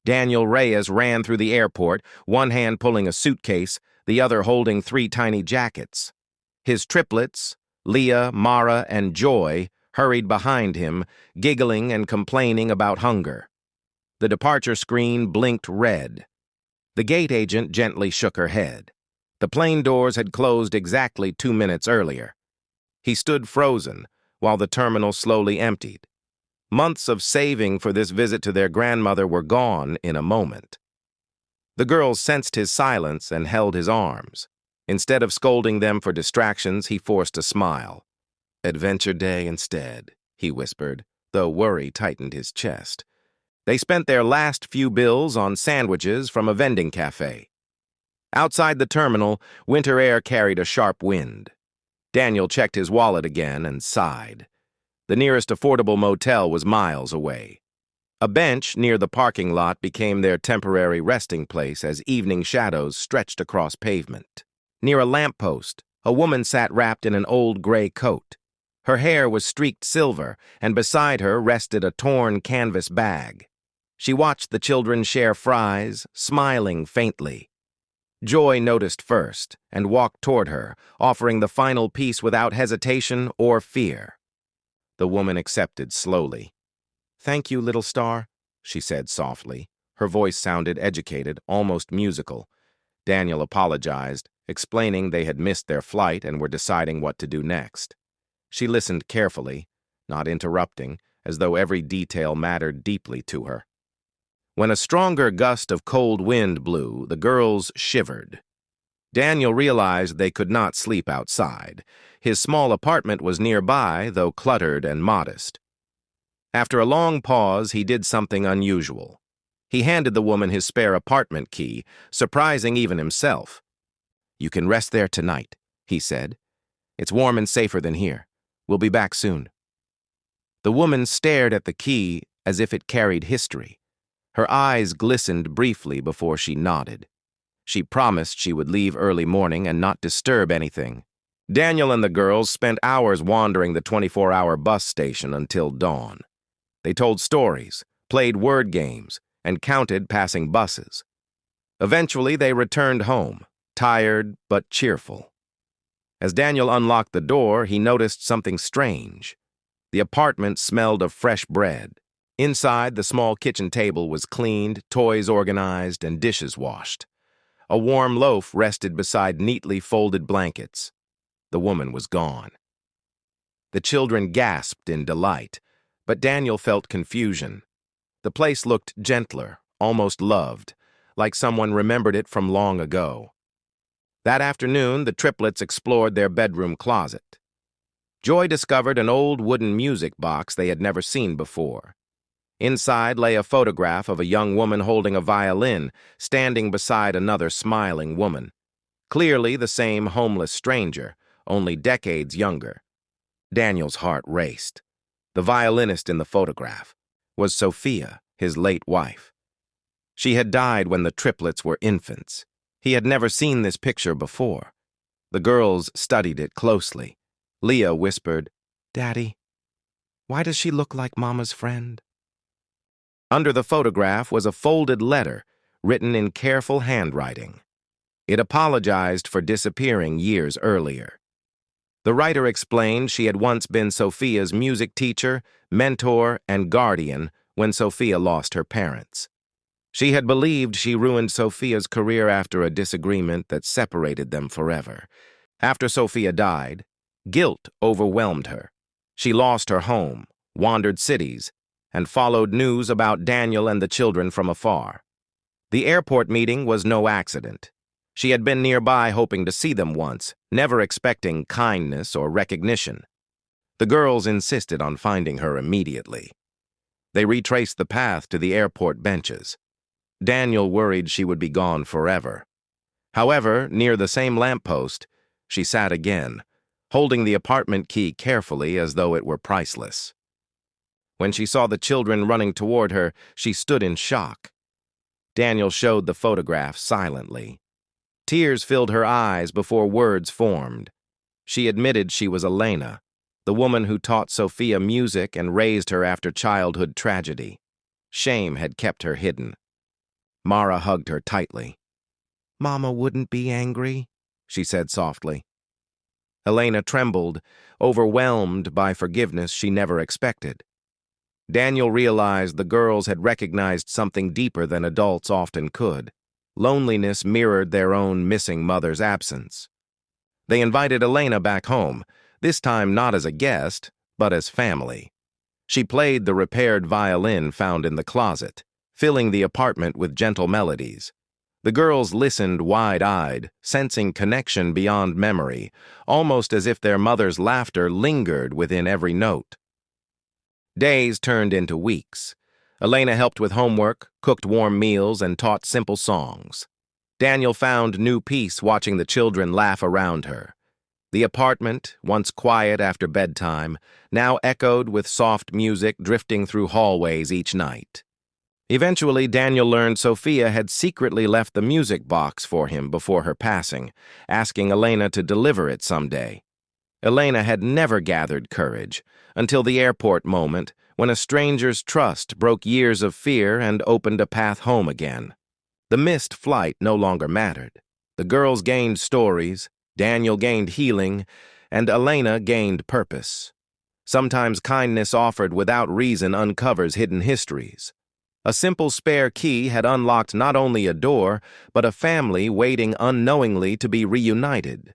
Daniel Reyes ran through the airport, one hand pulling a suitcase, the other holding 3 tiny jackets. His triplets, Leah, Mara, and Joy, hurried behind him, giggling and complaining about hunger. The departure screen blinked red. The gate agent gently shook her head. The plane doors had closed exactly 2 minutes earlier. He stood frozen while the terminal slowly emptied. Months of saving for this visit to their grandmother were gone in a moment. The girls sensed his silence and held his arms. Instead of scolding them for distractions, he forced a smile. "Adventure day instead," he whispered, though worry tightened his chest. They spent their last few bills on sandwiches from a vending cafe. Outside the terminal, winter air carried a sharp wind. Daniel checked his wallet again and sighed. The nearest affordable motel was miles away. A bench near the parking lot became their temporary resting place as evening shadows stretched across pavement. Near a lamppost, a woman sat wrapped in an old gray coat. Her hair was streaked silver, and beside her rested a torn canvas bag. She watched the children share fries, smiling faintly. Joy noticed first and walked toward her, offering the final piece without hesitation or fear. The woman accepted slowly. "Thank you, little star," she said softly. Her voice sounded educated, almost musical. Daniel apologized, explaining they had missed their flight and were deciding what to do next. She listened carefully, not interrupting, as though every detail mattered deeply to her. When a stronger gust of cold wind blew, the girls shivered. Daniel realized they could not sleep outside. His small apartment was nearby, though cluttered and modest. After a long pause, he did something unusual. He handed the woman his spare apartment key, surprising even himself. "You can rest there tonight," he said. "It's warm and safer than here. We'll be back soon." The woman stared at the key as if it carried history. Her eyes glistened briefly before she nodded. She promised she would leave early morning and not disturb anything. Daniel and the girls spent hours wandering the 24-hour bus station until dawn. They told stories, played word games, and counted passing buses. Eventually, they returned home, tired but cheerful. As Daniel unlocked the door, he noticed something strange. The apartment smelled of fresh bread. Inside, the small kitchen table was cleaned, toys organized, and dishes washed. A warm loaf rested beside neatly folded blankets. The woman was gone. The children gasped in delight, but Daniel felt confusion. The place looked gentler, almost loved, like someone remembered it from long ago. That afternoon, the triplets explored their bedroom closet. Joy discovered an old wooden music box they had never seen before. Inside lay a photograph of a young woman holding a violin, standing beside another smiling woman. Clearly the same homeless stranger, only decades younger. Daniel's heart raced. The violinist in the photograph was Sophia, his late wife. She had died when the triplets were infants. He had never seen this picture before. The girls studied it closely. Leah whispered, "Daddy, why does she look like Mama's friend?" Under the photograph was a folded letter written in careful handwriting. It apologized for disappearing years earlier. The writer explained she had once been Sophia's music teacher, mentor, and guardian when Sophia lost her parents. She had believed she ruined Sophia's career after a disagreement that separated them forever. After Sophia died, guilt overwhelmed her. She lost her home, wandered cities, and followed news about Daniel and the children from afar. The airport meeting was no accident. She had been nearby hoping to see them once, never expecting kindness or recognition. The girls insisted on finding her immediately. They retraced the path to the airport benches. Daniel worried she would be gone forever. However, near the same lamppost, she sat again, holding the apartment key carefully as though it were priceless. When she saw the children running toward her, she stood in shock. Daniel showed the photograph silently. Tears filled her eyes before words formed. She admitted she was Elena, the woman who taught Sophia music and raised her after childhood tragedy. Shame had kept her hidden. Mara hugged her tightly. "Mama wouldn't be angry," she said softly. Elena trembled, overwhelmed by forgiveness she never expected. Daniel realized the girls had recognized something deeper than adults often could. Loneliness mirrored their own missing mother's absence. They invited Elena back home, this time not as a guest, but as family. She played the repaired violin found in the closet, filling the apartment with gentle melodies. The girls listened wide-eyed, sensing connection beyond memory, almost as if their mother's laughter lingered within every note. Days turned into weeks. Elena helped with homework, cooked warm meals, and taught simple songs. Daniel found new peace watching the children laugh around her. The apartment, once quiet after bedtime, now echoed with soft music drifting through hallways each night. Eventually, Daniel learned Sophia had secretly left the music box for him before her passing, asking Elena to deliver it someday. Elena had never gathered courage until the airport moment when a stranger's trust broke years of fear and opened a path home again. The missed flight no longer mattered. The girls gained stories, Daniel gained healing, and Elena gained purpose. Sometimes kindness offered without reason uncovers hidden histories. A simple spare key had unlocked not only a door, but a family waiting unknowingly to be reunited.